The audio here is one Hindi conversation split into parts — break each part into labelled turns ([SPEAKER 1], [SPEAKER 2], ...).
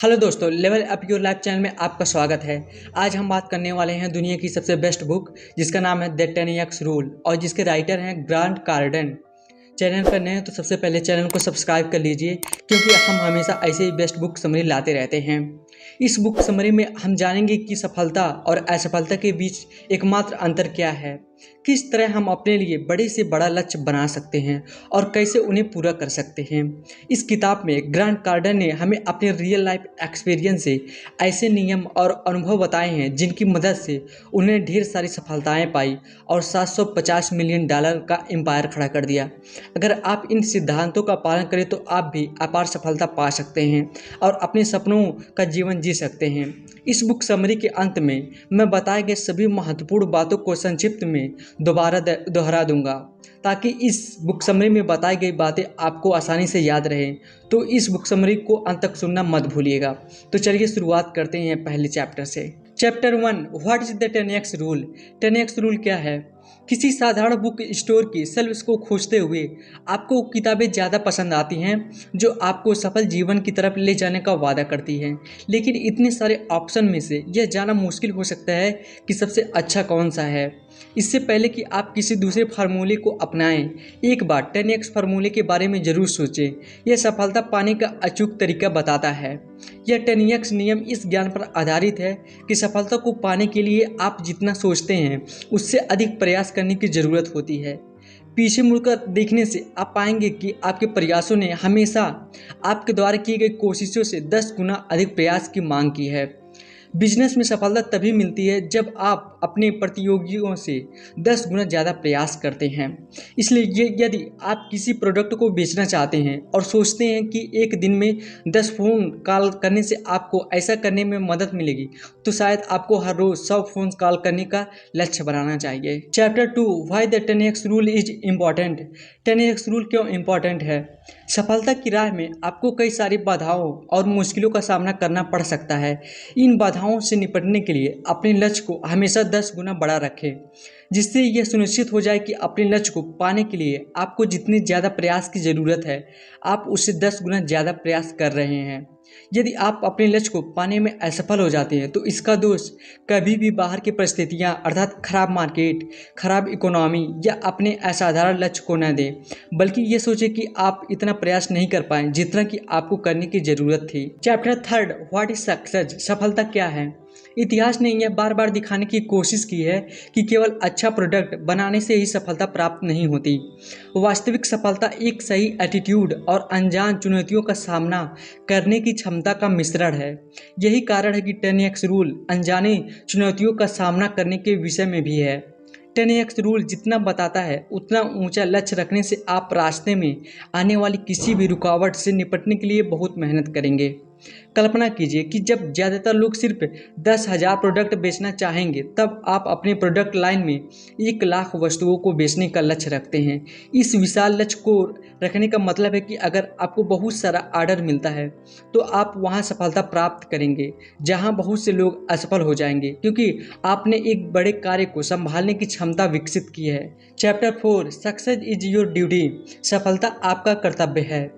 [SPEAKER 1] हेलो दोस्तों, level up your life channel में आपका स्वागत है। आज हम बात करने वाले हैं दुनिया की सबसे बेस्ट बुक जिसका नाम है द 10x रूल और जिसके राइटर हैं ग्रांट कार्डन। चैनल पर नए हैं तो सबसे पहले चैनल को सब्सक्राइब कर लीजिए क्योंकि हम हमेशा ऐसे ही बेस्ट बुक समरी लाते रहते हैं। इस बुक समरी में हम जानेंगे कि सफलता और असफलता के बीच एकमात्र अंतर क्या है, किस तरह हम अपने लिए बड़े से बड़ा लक्ष्य बना सकते हैं और कैसे उन्हें पूरा कर सकते हैं। इस किताब में ग्रांट कार्डन ने हमें अपने रियल लाइफ एक्सपीरियंस से ऐसे नियम और अनुभव बताए हैं जिनकी मदद से उन्हें ढेर सारी सफलताएं पाई और $750 मिलियन का एम्पायर खड़ा कर दिया। अगर आप इन सिद्धांतों का पालन करें तो आप भी अपार सफलता पा सकते हैं और अपने सपनों का जीवन जी सकते हैं। इस बुक समरी के अंत में मैं बताए गए सभी महत्वपूर्ण बातों को संक्षिप्त में दोबारा दोहरा दूंगा ताकि इस बुक समरी में बताई गई बातें आपको आसानी से याद रहें। तो इस बुक समरी को अंत तक सुनना मत भूलिएगा। तो चलिए शुरुआत करते हैं पहले चैप्टर से। Chapter 1, what is the 10x rule. 10x rule क्या है? किसी साधारण बुक स्टोर की शेल्फ्स को खोजते हुए आपको किताबें ज़्यादा पसंद आती हैं जो आपको सफल जीवन की तरफ ले जाने का वादा करती हैं, लेकिन इतने सारे ऑप्शन में से यह जानना मुश्किल हो सकता है कि सबसे अच्छा कौन सा है। इससे पहले कि आप किसी दूसरे फार्मूले को अपनाएं, एक बार 10x फार्मूले के बारे में ज़रूर सोचें। यह सफलता पाने का अचूक तरीका बताता है। यह 10x नियम इस ज्ञान पर आधारित है कि सफलता को पाने के लिए आप जितना सोचते हैं उससे अधिक प्रयास करने की ज़रूरत होती है। पीछे मुड़कर देखने से आप पाएंगे कि आपके प्रयासों ने हमेशा आपके द्वारा की गई कोशिशों से 10 गुना अधिक प्रयास की मांग की है। बिजनेस में सफलता तभी मिलती है जब आप अपने प्रतियोगियों से 10 गुना ज़्यादा प्रयास करते हैं। इसलिए यदि आप किसी प्रोडक्ट को बेचना चाहते हैं और सोचते हैं कि एक दिन में 10 फ़ोन कॉल करने से आपको ऐसा करने में मदद मिलेगी, तो शायद आपको हर रोज़ 100 फ़ोन कॉल करने का लक्ष्य बनाना चाहिए। Chapter 2, why the 10x rule is important. 10x rule क्यों इम्पॉर्टेंट है? सफलता की राह में आपको कई सारी बाधाओं और मुश्किलों का सामना करना पड़ सकता है। इन बाधाओं से निपटने के लिए अपने लक्ष्य को हमेशा 10 गुना बड़ा रखें, जिससे यह सुनिश्चित हो जाए कि अपने लक्ष्य को पाने के लिए आपको जितने ज़्यादा प्रयास की ज़रूरत है आप उससे 10 गुना ज़्यादा प्रयास कर रहे हैं। यदि आप अपने लक्ष्य को पाने में असफल हो जाते हैं तो इसका दोष कभी भी बाहर की परिस्थितियां अर्थात खराब मार्केट, खराब इकोनॉमी या अपने असाधारण लक्ष्य को न दें, बल्कि ये सोचें कि आप इतना प्रयास नहीं कर पाए जितना कि आपको करने की ज़रूरत थी। Chapter 3, what is success. सफलता क्या है? इतिहास ने यह बार बार दिखाने की कोशिश की है कि केवल अच्छा प्रोडक्ट बनाने से ही सफलता प्राप्त नहीं होती। वास्तविक सफलता एक सही एटीट्यूड और अनजान चुनौतियों का सामना करने की क्षमता का मिश्रण है। यही कारण है कि 10x रूल अनजाने चुनौतियों का सामना करने के विषय में भी है। 10x रूल जितना बताता है उतना ऊंचा लक्ष्य रखने से आप रास्ते में आने वाली किसी भी रुकावट से निपटने के लिए बहुत मेहनत करेंगे। कल्पना कीजिए कि जब ज़्यादातर लोग सिर्फ 10,000 प्रोडक्ट बेचना चाहेंगे, तब आप अपने प्रोडक्ट लाइन में 1,00,000 वस्तुओं को बेचने का लक्ष्य रखते हैं। इस विशाल लक्ष्य को रखने का मतलब है कि अगर आपको बहुत सारा ऑर्डर मिलता है तो आप वहां सफलता प्राप्त करेंगे जहां बहुत से लोग असफल हो जाएंगे, क्योंकि आपने एक बड़े कार्य को संभालने की क्षमता विकसित की है। Chapter 4, success is your duty. सफलता आपका कर्तव्य है।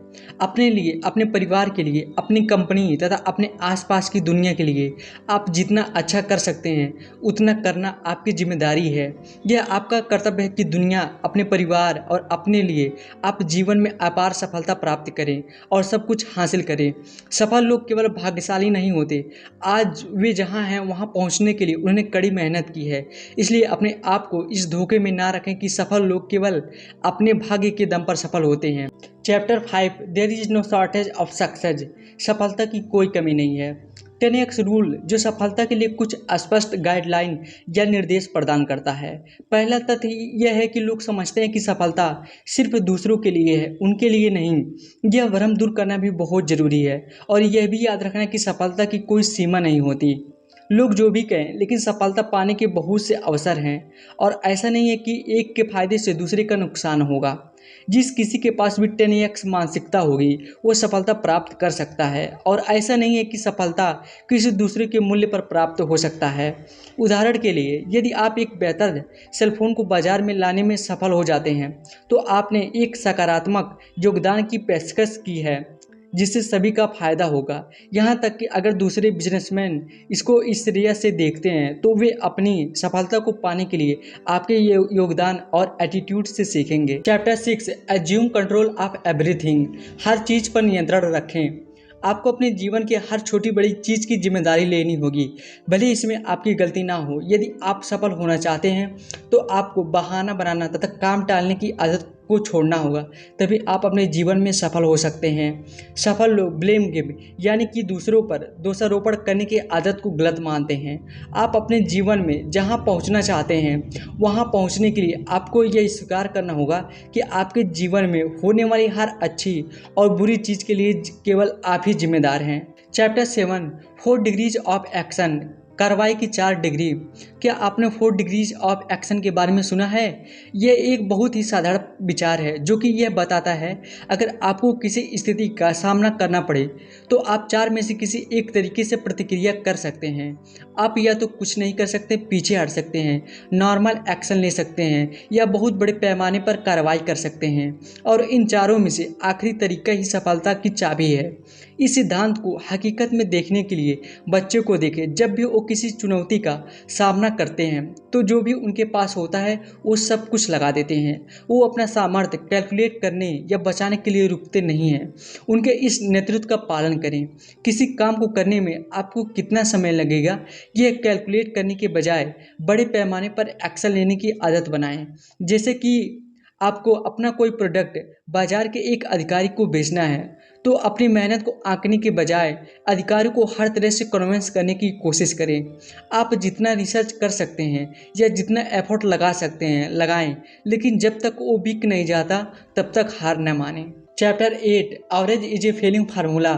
[SPEAKER 1] अपने लिए, अपने परिवार के लिए, अपनी कंपनी तथा अपने आसपास की दुनिया के लिए आप जितना अच्छा कर सकते हैं उतना करना आपकी जिम्मेदारी है। यह आपका कर्तव्य है कि दुनिया, अपने परिवार और अपने लिए आप जीवन में अपार सफलता प्राप्त करें और सब कुछ हासिल करें। सफल लोग केवल भाग्यशाली नहीं होते, आज वे जहां हैं वहां पहुंचने के लिए उन्होंने कड़ी मेहनत की है। इसलिए अपने आप को इस धोखे में ना रखें कि सफल लोग केवल अपने भाग्य के दम पर सफल होते हैं। Chapter 5, there is no shortage of success. सफलता की कोई कमी नहीं है। 10x रूल जो सफलता के लिए कुछ स्पष्ट गाइडलाइन या निर्देश प्रदान करता है। पहला तथ्य यह है कि लोग समझते हैं कि सफलता सिर्फ दूसरों के लिए है, उनके लिए नहीं। यह भ्रम दूर करना भी बहुत ज़रूरी है और यह भी याद रखना कि सफलता की कोई सीमा नहीं होती। लोग जो भी कहें, लेकिन सफलता पाने के बहुत से अवसर हैं और ऐसा नहीं है कि एक के फायदे से दूसरे का नुकसान होगा। जिस किसी के पास भी 10x मानसिकता होगी वो सफलता प्राप्त कर सकता है और ऐसा नहीं है कि सफलता किसी दूसरे के मूल्य पर प्राप्त हो सकता है। उदाहरण के लिए, यदि आप एक बेहतर सेलफोन को बाजार में लाने में सफल हो जाते हैं तो आपने एक सकारात्मक योगदान की पेशकश की है। जिससे सभी का फायदा होगा। यहाँ तक कि अगर दूसरे बिजनेसमैन इसको इस नज़रिए से देखते हैं तो वे अपनी सफलता को पाने के लिए आपके योगदान और एटीट्यूड से सीखेंगे। Chapter 6 assume control of everything. हर चीज़ पर नियंत्रण रखें। आपको अपने जीवन की हर छोटी बड़ी चीज़ की जिम्मेदारी लेनी होगी, भले इसमें आपकी गलती ना हो। यदि आप सफल होना चाहते हैं तो आपको बहाना बनाना तथा काम टालने की आदत को छोड़ना होगा, तभी आप अपने जीवन में सफल हो सकते हैं। सफल लोग ब्लेम गेम यानी कि दूसरों पर दोषारोपण करने की आदत को गलत मानते हैं। आप अपने जीवन में जहां पहुंचना चाहते हैं वहां पहुंचने के लिए आपको यह स्वीकार करना होगा कि आपके जीवन में होने वाली हर अच्छी और बुरी चीज़ के लिए केवल आप ही जिम्मेदार हैं। Chapter 7 4 degrees of action. कार्रवाई की 4 डिग्री। क्या आपने 4 डिग्रीज ऑफ एक्शन के बारे में सुना है? यह एक बहुत ही साधारण विचार है जो कि यह बताता है अगर आपको किसी स्थिति का सामना करना पड़े तो आप 4 में से किसी एक तरीके से प्रतिक्रिया कर सकते हैं। आप या तो कुछ नहीं कर सकते, पीछे हट सकते हैं, नॉर्मल एक्शन ले सकते हैं या बहुत बड़े पैमाने पर कार्रवाई कर सकते हैं, और इन चारों में से आखिरी तरीका ही सफलता की चाबी है। इस सिद्धांत को हकीकत में देखने के लिए बच्चों को देखें। जब भी वो किसी चुनौती का सामना करते हैं तो जो भी उनके पास होता है वो सब कुछ लगा देते हैं। वो अपना सामर्थ्य कैलकुलेट करने या बचाने के लिए रुकते नहीं हैं। उनके इस नेतृत्व का पालन करें। किसी काम को करने में आपको कितना समय लगेगा यह कैलकुलेट करने के बजाय बड़े पैमाने पर एक्शन लेने की आदत बनाएं। जैसे कि आपको अपना कोई प्रोडक्ट बाजार के एक अधिकारी को बेचना है तो अपनी मेहनत को आंकने के बजाय अधिकारी को हर तरह से कन्विंस करने की कोशिश करें। आप जितना रिसर्च कर सकते हैं या जितना एफर्ट लगा सकते हैं लगाएं, लेकिन जब तक वो बिक नहीं जाता तब तक हार न मानें। Chapter 8 average is a failing formula.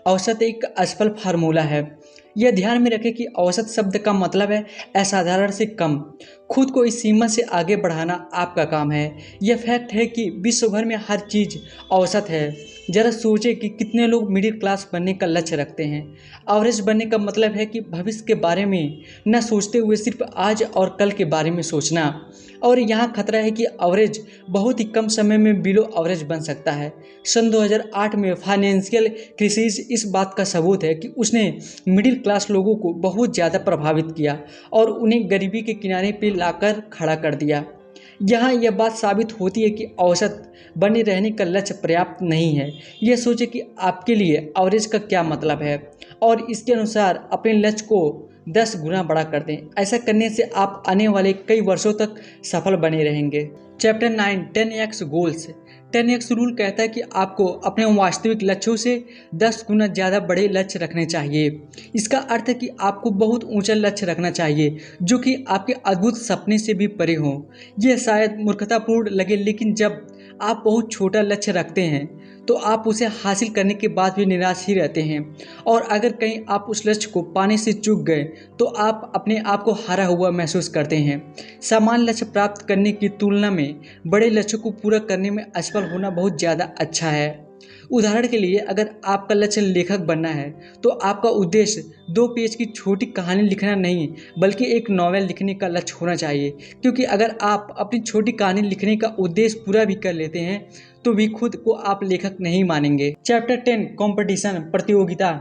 [SPEAKER 1] औसत एक असफल फार्मूला है। यह ध्यान में रखें कि औसत शब्द का मतलब है असाधारण से कम। खुद को इस सीमा से आगे बढ़ाना आपका काम है। यह फैक्ट है कि विश्व भर में हर चीज़ औसत है। जरा सोचें कि कितने लोग मिडिल क्लास बनने का लक्ष्य रखते हैं। एवरेज बनने का मतलब है कि भविष्य के बारे में न सोचते हुए सिर्फ आज और कल के बारे में सोचना। और यहाँ खतरा है कि एवरेज बहुत ही कम समय में बिलो एवरेज बन सकता है। सन 2008 में फाइनेंशियल क्राइसिस इस बात का सबूत है कि उसने मिडिल क्लास लोगों को बहुत ज़्यादा प्रभावित किया और उन्हें गरीबी के किनारे पर लाकर खड़ा कर दिया। यहाँ यह बात साबित होती है कि औसत बने रहने का लक्ष्य पर्याप्त नहीं है। यह सोचें कि आपके लिए एवरेज का क्या मतलब है और इसके अनुसार अपने लक्ष्य को 10 गुना बड़ा कर दें। ऐसा करने से आप आने वाले कई वर्षों तक सफल बने रहेंगे। Chapter 9 10x goals. 10x rule कहता है कि आपको अपने वास्तविक लक्ष्यों से 10 गुना ज़्यादा बड़े लक्ष्य रखने चाहिए। इसका अर्थ है कि आपको बहुत ऊंचा लक्ष्य रखना चाहिए जो कि आपके अद्भुत सपने से भी परे हो। यह शायद मूर्खतापूर्ण लगे, लेकिन जब आप बहुत छोटा लक्ष्य रखते हैं तो आप उसे हासिल करने के बाद भी निराश ही रहते हैं, और अगर कहीं आप उस लक्ष्य को पाने से चूक गए तो आप अपने आप को हारा हुआ महसूस करते हैं। समान लक्ष्य प्राप्त करने की तुलना में बड़े लक्ष्य को पूरा करने में असफल होना बहुत ज़्यादा अच्छा है। उदाहरण के लिए अगर आपका लक्ष्य लेखक बनना है तो आपका उद्देश्य 2 पेज की छोटी कहानी लिखना नहीं बल्कि एक नॉवेल लिखने का लक्ष्य होना चाहिए, क्योंकि अगर आप अपनी छोटी कहानी लिखने का उद्देश्य पूरा भी कर लेते हैं तो भी खुद को आप लेखक नहीं मानेंगे। चैप्टर 10 कंपटीशन प्रतियोगिता।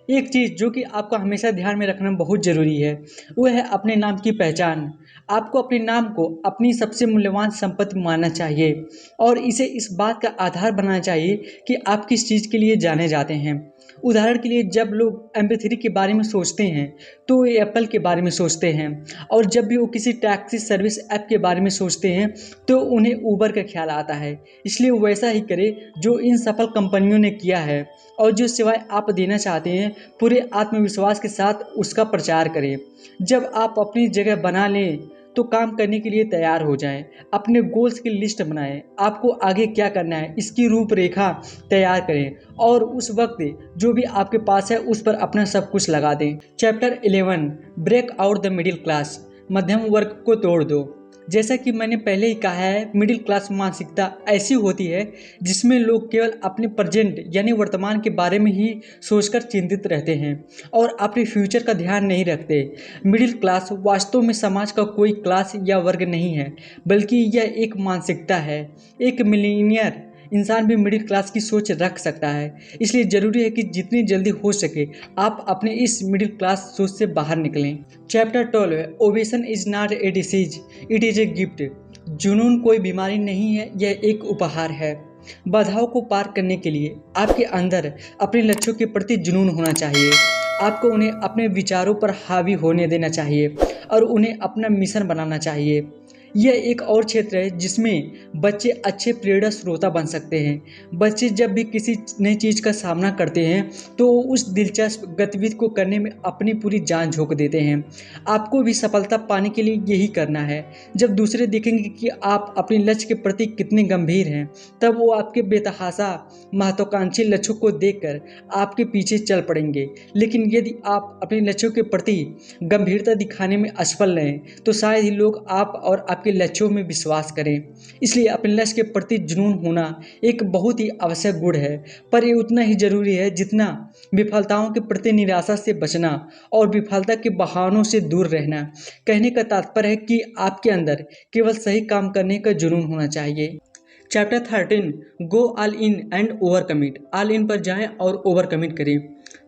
[SPEAKER 1] एक चीज़ जो कि आपको हमेशा ध्यान में रखना बहुत ज़रूरी है वो है अपने नाम की पहचान। आपको अपने नाम को अपनी सबसे मूल्यवान संपत्ति मानना चाहिए और इसे इस बात का आधार बनाना चाहिए कि आप किस चीज़ के लिए जाने जाते हैं। उदाहरण के लिए जब लोग MP3 के बारे में सोचते हैं तो वे एप्पल के बारे में सोचते हैं, और जब भी वो किसी टैक्सी सर्विस ऐप के बारे में सोचते हैं तो उन्हें ऊबर का ख्याल आता है। इसलिए वैसा ही करें जो इन सफल कंपनियों ने किया है और जो सेवाएं आप देना चाहते हैं पूरे आत्मविश्वास के साथ उसका प्रचार करें। जब आप अपनी जगह बना लें तो काम करने के लिए तैयार हो जाएं। अपने गोल्स की लिस्ट बनाएं। आपको आगे क्या करना है इसकी रूपरेखा तैयार करें और उस वक्त जो भी आपके पास है उस पर अपना सब कुछ लगा दें। Chapter 11 break out the middle class. मध्यम वर्ग को तोड़ दो। जैसा कि मैंने पहले ही कहा है, मिडिल क्लास मानसिकता ऐसी होती है जिसमें लोग केवल अपने प्रेजेंट यानी वर्तमान के बारे में ही सोचकर चिंतित रहते हैं और अपने फ्यूचर का ध्यान नहीं रखते। मिडिल क्लास वास्तव में समाज का कोई क्लास या वर्ग नहीं है, बल्कि यह एक मानसिकता है। एक मिलीनियर इंसान भी मिडिल क्लास की सोच रख सकता है। इसलिए ज़रूरी है कि जितनी जल्दी हो सके आप अपने इस मिडिल क्लास सोच से बाहर निकलें। Chapter 12 ovation is not a disease, it is a gift. जुनून कोई बीमारी नहीं है, यह एक उपहार है। बाधाओं को पार करने के लिए आपके अंदर अपने लक्ष्यों के प्रति जुनून होना चाहिए। आपको उन्हें अपने विचारों पर हावी होने देना चाहिए और उन्हें अपना मिशन बनाना चाहिए। यह एक और क्षेत्र है जिसमें बच्चे अच्छे प्रेरणा स्रोता बन सकते हैं। बच्चे जब भी किसी नई चीज़ का सामना करते हैं तो उस दिलचस्प गतिविधि को करने में अपनी पूरी जान झोंक देते हैं। आपको भी सफलता पाने के लिए यही करना है। जब दूसरे देखेंगे कि आप अपने लक्ष्य के प्रति कितने गंभीर हैं, तब वो आपके बेतहाशा महत्वाकांक्षी लक्ष्यों को देखकर आपके पीछे चल पड़ेंगे। लेकिन यदि आप अपने लक्ष्यों के प्रति गंभीरता दिखाने में असफल रहें तो शायद ही लोग आप और आपके लक्ष्यों में विश्वास करें। इसलिए अपने लक्ष्य के प्रति जुनून होना एक बहुत ही आवश्यक गुण है, पर ये उतना ही जरूरी है जितना विफलताओं के प्रति निराशा से बचना और विफलता के बहानों से दूर रहना। कहने का तात्पर्य है कि आपके अंदर केवल सही काम करने का जुनून होना चाहिए। Chapter 13 go all in and over commit. All in पर जाएं और ओवर कमिट करें।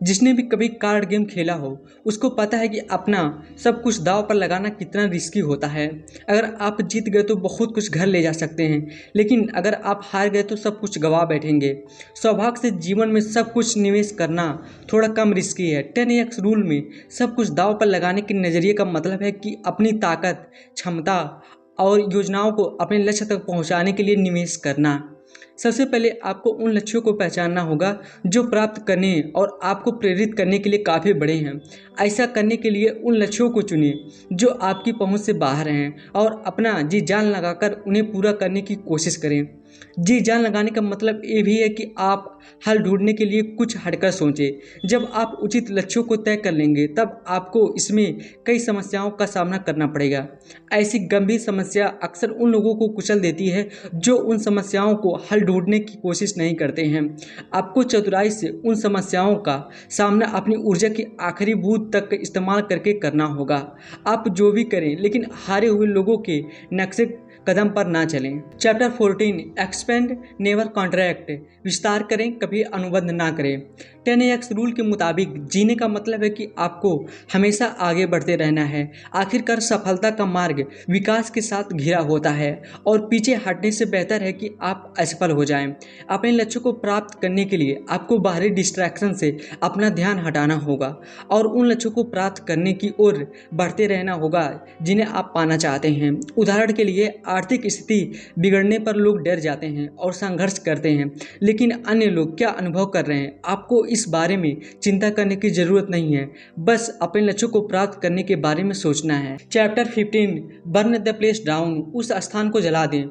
[SPEAKER 1] जिसने भी कभी कार्ड गेम खेला हो उसको पता है कि अपना सब कुछ दांव पर लगाना कितना रिस्की होता है। अगर आप जीत गए तो बहुत कुछ घर ले जा सकते हैं, लेकिन अगर आप हार गए तो सब कुछ गंवा बैठेंगे। सौभाग्य से जीवन में सब कुछ निवेश करना थोड़ा कम रिस्की है। 10x रूल में सब कुछ दांव पर लगाने के नज़रिए का मतलब है कि अपनी ताकत, क्षमता और योजनाओं को अपने लक्ष्य तक पहुंचाने के लिए निवेश करना। सबसे पहले आपको उन लक्ष्यों को पहचानना होगा जो प्राप्त करने और आपको प्रेरित करने के लिए काफ़ी बड़े हैं। ऐसा करने के लिए उन लक्ष्यों को चुनिए जो आपकी पहुंच से बाहर हैं और अपना जी जान लगाकर उन्हें पूरा करने की कोशिश करें। जी जान लगाने का मतलब ये भी है कि आप हल ढूंढने के लिए कुछ हटकर सोचें। जब आप उचित लक्ष्यों को तय कर लेंगे तब आपको इसमें कई समस्याओं का सामना करना पड़ेगा। ऐसी गंभीर समस्या अक्सर उन लोगों को कुचल देती है जो उन समस्याओं को हल ढूंढने की कोशिश नहीं करते हैं। आपको चतुराई से उन समस्याओं का सामना अपनी ऊर्जा की आखिरी बूंद तक इस्तेमाल करके करना होगा। आप जो भी करें लेकिन हारे हुए लोगों के नक्शे कदम पर ना चलें। Chapter 14 expand never contract. विस्तार करें, कभी अनुबंध ना करें। 10x रूल के मुताबिक जीने का मतलब है कि आपको हमेशा आगे बढ़ते रहना है। आखिरकार सफलता का मार्ग विकास के साथ घिरा होता है और पीछे हटने से बेहतर है कि आप असफल हो जाएं। अपने लक्ष्य को प्राप्त करने के लिए आपको बाहरी डिस्ट्रैक्शन से अपना ध्यान हटाना होगा और उन लक्ष्यों को प्राप्त करने की ओर बढ़ते रहना होगा जिन्हें आप पाना चाहते हैं। उदाहरण के लिए आर्थिक स्थिति बिगड़ने पर लोग डर जाते हैं और संघर्ष करते हैं, लेकिन अन्य लोग क्या अनुभव कर रहे हैं आपको इस बारे में चिंता करने की जरूरत नहीं है। बस अपने लक्ष्यों को प्राप्त करने के बारे में सोचना है। Chapter 15 burn the place down. उस स्थान को जला दें।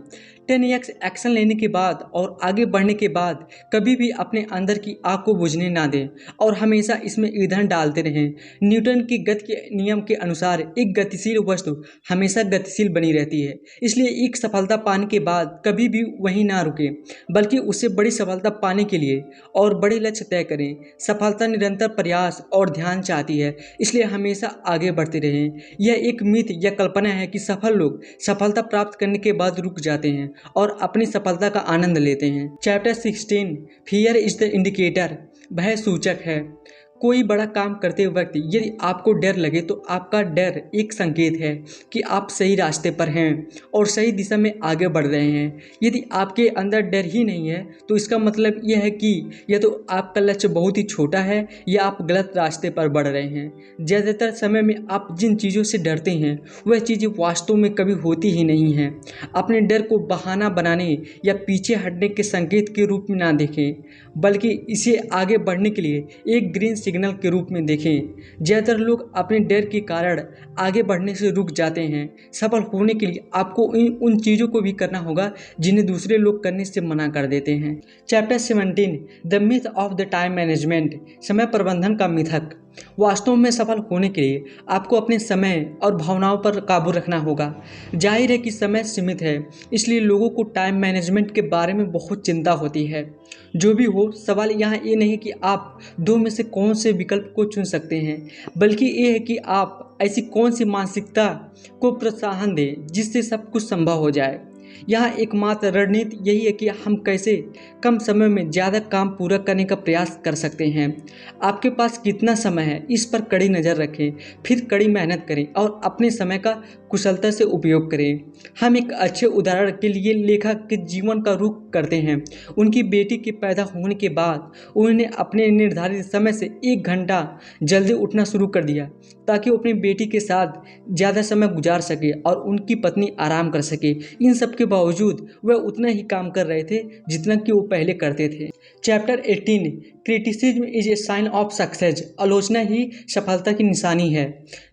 [SPEAKER 1] 10x एक्शन लेने के बाद और आगे बढ़ने के बाद कभी भी अपने अंदर की आग को बुझने ना दें और हमेशा इसमें ईंधन डालते रहें। न्यूटन की गति के नियम के अनुसार एक गतिशील वस्तु हमेशा गतिशील बनी रहती है। इसलिए एक सफलता पाने के बाद कभी भी वहीं ना रुकें, बल्कि उससे बड़ी सफलता पाने के लिए और बड़े लक्ष्य तय करें। सफलता निरंतर प्रयास और ध्यान चाहती है, इसलिए हमेशा आगे बढ़ते रहें। यह एक मिथ या कल्पना है कि सफल लोग सफलता प्राप्त करने के बाद रुक जाते हैं और अपनी सफलता का आनंद लेते हैं। Chapter 16 fear is the indicator. भय सूचक है। कोई बड़ा काम करते वक्त यदि आपको डर लगे तो आपका डर एक संकेत है कि आप सही रास्ते पर हैं और सही दिशा में आगे बढ़ रहे हैं। यदि आपके अंदर डर ही नहीं है तो इसका मतलब यह है कि या तो आपका लक्ष्य बहुत ही छोटा है या आप गलत रास्ते पर बढ़ रहे हैं। ज़्यादातर समय में आप जिन चीज़ों से डरते हैं वह चीज़ें वास्तव में कभी होती ही नहीं हैं। अपने डर को बहाना बनाने या पीछे हटने के संकेत के रूप में ना देखें, बल्कि इसे आगे बढ़ने के लिए एक ग्रीन सिग्नल के रूप में देखें। ज़्यादातर लोग अपने डर के कारण आगे बढ़ने से रुक जाते हैं। सफल होने के लिए आपको उन चीज़ों को भी करना होगा जिन्हें दूसरे लोग करने से मना कर देते हैं। Chapter 17 the myth of the time management. समय प्रबंधन का मिथक। वास्तव में सफल होने के लिए आपको अपने समय और भावनाओं पर काबू रखना होगा। जाहिर है कि समय सीमित है, इसलिए लोगों को टाइम मैनेजमेंट के बारे में बहुत चिंता होती है। जो भी हो, सवाल यहाँ ये नहीं कि आप दो में से कौन से विकल्प को चुन सकते हैं, बल्कि ये है कि आप ऐसी कौन सी मानसिकता को प्रोत्साहन दें जिससे सब कुछ संभव हो जाए। यहाँ एकमात्र रणनीति यही है कि हम कैसे कम समय में ज़्यादा काम पूरा करने का प्रयास कर सकते हैं। आपके पास कितना समय है इस पर कड़ी नज़र रखें, फिर कड़ी मेहनत करें और अपने समय का कुशलता से उपयोग करें। हम एक अच्छे उदाहरण के लिए लेखक के जीवन का रुख करते हैं। उनकी बेटी के पैदा होने के बाद उन्होंने अपने निर्धारित समय से 1 घंटा जल्दी उठना शुरू कर दिया ताकि वो अपनी बेटी के साथ ज़्यादा समय गुजार सके और उनकी पत्नी आराम कर सके। इन सब के बावजूद वह उतना ही काम कर रहे थे जितना कि वो पहले करते थे। Chapter 18 criticism is a sign of success. आलोचना ही सफलता की निशानी है।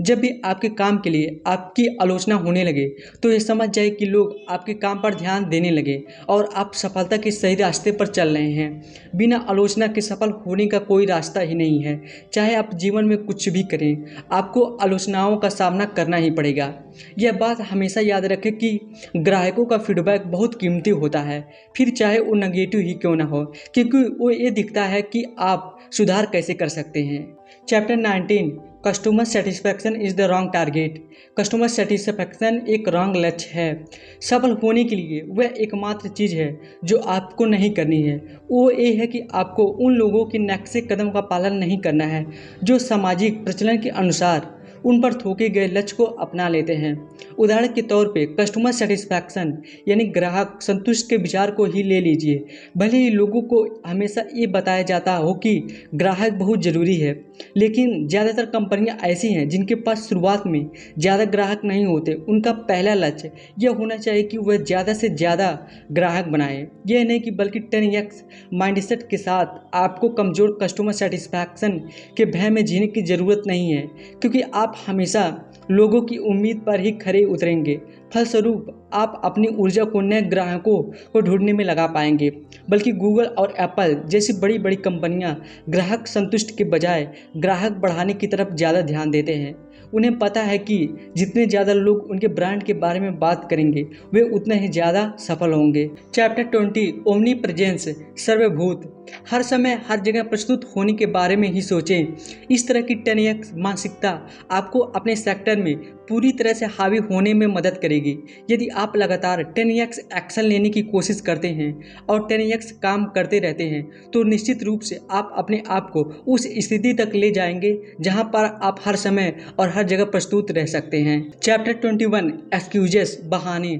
[SPEAKER 1] जब भी आपके काम के लिए आपकी आलोचना होने लगे तो ये समझ जाए कि लोग आपके काम पर ध्यान देने लगे और आप सफलता के सही रास्ते पर चल रहे हैं। बिना आलोचना के सफल होने का कोई रास्ता ही नहीं है। चाहे आप जीवन में कुछ भी करें, आपको आलोचनाओं का सामना करना ही पड़ेगा। यह बात हमेशा याद रखें कि ग्राहकों का फीडबैक बहुत कीमती होता है, फिर चाहे वो नेगेटिव ही क्यों ना हो, क्योंकि वो ये दिखता है कि आप सुधार कैसे कर सकते हैं। Chapter 19 customer satisfaction is the wrong target. Customer satisfaction एक रॉन्ग लक्ष्य है। सफल होने के लिए वह एकमात्र चीज़ है जो आपको नहीं करनी है, वो ये है कि आपको उन लोगों के नक्शे कदम का पालन नहीं करना है जो सामाजिक प्रचलन के अनुसार उन पर थोके गए लक्ष्य को अपना लेते हैं। उदाहरण के तौर पे कस्टमर सेटिस्फैक्शन यानी ग्राहक संतुष्ट के विचार को ही ले लीजिए। भले ही लोगों को हमेशा ये बताया जाता हो कि ग्राहक बहुत ज़रूरी है, लेकिन ज़्यादातर कंपनियां ऐसी हैं जिनके पास शुरुआत में ज़्यादा ग्राहक नहीं होते। उनका पहला लक्ष्य यह होना चाहिए कि वह ज़्यादा से ज़्यादा ग्राहक बनाए। यह नहीं कि बल्कि 10x माइंडसेट के साथ आपको कमज़ोर कस्टमर सेटिस्फैक्शन के भय में जीने की ज़रूरत नहीं है, क्योंकि आप हमेशा लोगों की उम्मीद पर ही खरे उतरेंगे। फलस्वरूप आप अपनी ऊर्जा को नए ग्राहकों को ढूंढने में लगा पाएंगे, बल्कि गूगल और एप्पल जैसी बड़ी बड़ी कंपनियां ग्राहक संतुष्ट के बजाय ग्राहक बढ़ाने की तरफ ज़्यादा ध्यान देते हैं। उन्हें पता है कि जितने ज़्यादा लोग उनके ब्रांड के बारे में बात करेंगे वे उतना ही ज़्यादा सफल होंगे। चैप्टर 20 ओमनी प्रेजेंस सर्वभूत। हर समय हर जगह प्रस्तुत होने के बारे में ही सोचें। इस तरह की 10x मानसिकता आपको अपने सेक्टर में पूरी तरह से हावी होने में मदद करेगी। यदि आप लगातार 10x एक्शन लेने की कोशिश करते हैं और 10x काम करते रहते हैं तो निश्चित रूप से आप अपने आप को उस स्थिति तक ले जाएंगे जहां पर आप हर समय और हर जगह प्रस्तुत रह सकते हैं। चैप्टर 21 एक्सक्यूजेस बहाने।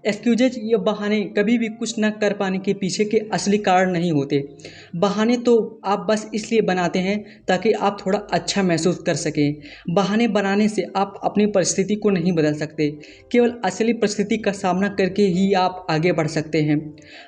[SPEAKER 1] एक्सक्यूजेज या बहाने कभी भी कुछ न कर पाने के पीछे के असली कारण नहीं होते। बहाने तो आप बस इसलिए बनाते हैं ताकि आप थोड़ा अच्छा महसूस कर सकें। बहाने बनाने से आप अपनी परिस्थिति को नहीं बदल सकते, केवल असली परिस्थिति का सामना करके ही आप आगे बढ़ सकते हैं।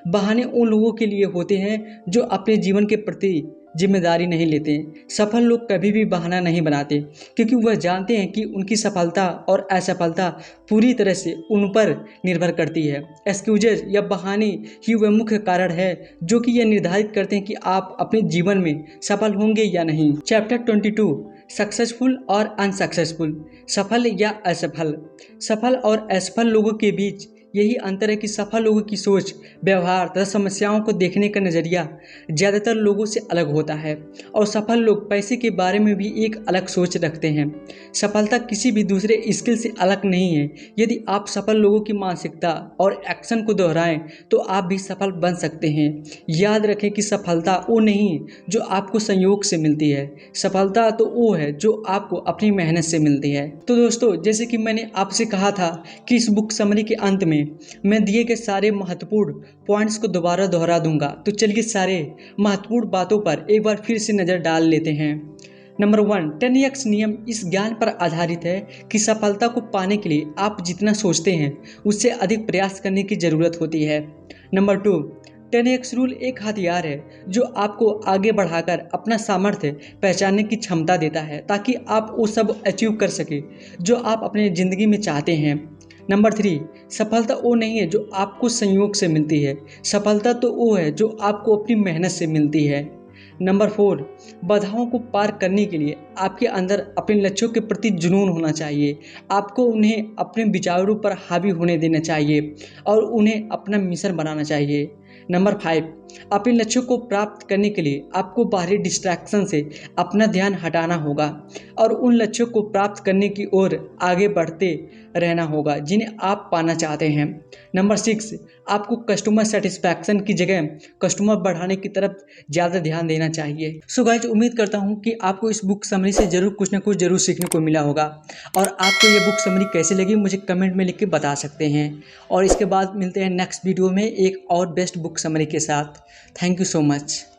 [SPEAKER 1] बहाने उन लोगों के लिए होते हैं जो अपने जीवन के प्रति जिम्मेदारी नहीं लेते। सफल लोग कभी भी बहाना नहीं बनाते, क्योंकि वह जानते हैं कि उनकी सफलता और असफलता पूरी तरह से उन पर निर्भर करती है। एक्सक्यूजेज या बहाने ही वह मुख्य कारण है जो कि यह निर्धारित करते हैं कि आप अपने जीवन में सफल होंगे या नहीं। चैप्टर 22 सक्सेसफुल और अनसक्सेसफुल। सफल या असफल। सफल और असफल लोगों के बीच यही अंतर है कि सफल लोगों की सोच, व्यवहार तथा समस्याओं को देखने का नज़रिया ज़्यादातर लोगों से अलग होता है और सफल लोग पैसे के बारे में भी एक अलग सोच रखते हैं। सफलता किसी भी दूसरे स्किल से अलग नहीं है। यदि आप सफल लोगों की मानसिकता और एक्शन को दोहराएं तो आप भी सफल बन सकते हैं। याद रखें कि सफलता वो नहीं जो आपको संयोग से मिलती है, सफलता तो वो है जो आपको अपनी मेहनत से मिलती है। तो दोस्तों, जैसे कि मैंने आपसे कहा था कि इस बुक समरी के अंत में मैं दिए गए सारे महत्वपूर्ण पॉइंट्स को दोबारा दोहरा दूंगा, तो चलिए सारे महत्वपूर्ण बातों पर एक बार फिर से नज़र डाल लेते हैं। नंबर 1, 10x नियम इस ज्ञान पर आधारित है कि सफलता को पाने के लिए आप जितना सोचते हैं उससे अधिक प्रयास करने की ज़रूरत होती है। नंबर 2, 10x रूल एक हथियार है जो आपको आगे बढ़ाकर अपना सामर्थ्य पहचानने की क्षमता देता है ताकि आप वो सब अचीव कर सके जो आप अपने ज़िंदगी में चाहते हैं। नंबर 3, सफलता वो नहीं है जो आपको संयोग से मिलती है, सफलता तो वो है जो आपको अपनी मेहनत से मिलती है। नंबर 4, बाधाओं को पार करने के लिए आपके अंदर अपने लक्ष्यों के प्रति जुनून होना चाहिए। आपको उन्हें अपने विचारों पर हावी होने देना चाहिए और उन्हें अपना मिशन बनाना चाहिए। नंबर 5, अपने लक्ष्यों को प्राप्त करने के लिए आपको बाहरी डिस्ट्रैक्शन से अपना ध्यान हटाना होगा और उन लक्ष्यों को प्राप्त करने की ओर आगे बढ़ते रहना होगा जिन्हें आप पाना चाहते हैं। नंबर 6, आपको कस्टमर सेटिस्फैक्शन की जगह कस्टमर बढ़ाने की तरफ ज़्यादा ध्यान देना चाहिए। सो गाइस, उम्मीद करता हूँ कि आपको इस बुक समरी से ज़रूर कुछ ना कुछ ज़रूर सीखने को मिला होगा और आपको ये बुक समरी कैसी लगी मुझे कमेंट में लिख के बता सकते हैं। और इसके बाद मिलते हैं नेक्स्ट वीडियो में एक और बेस्ट बुक समरी के साथ। Thank you so much.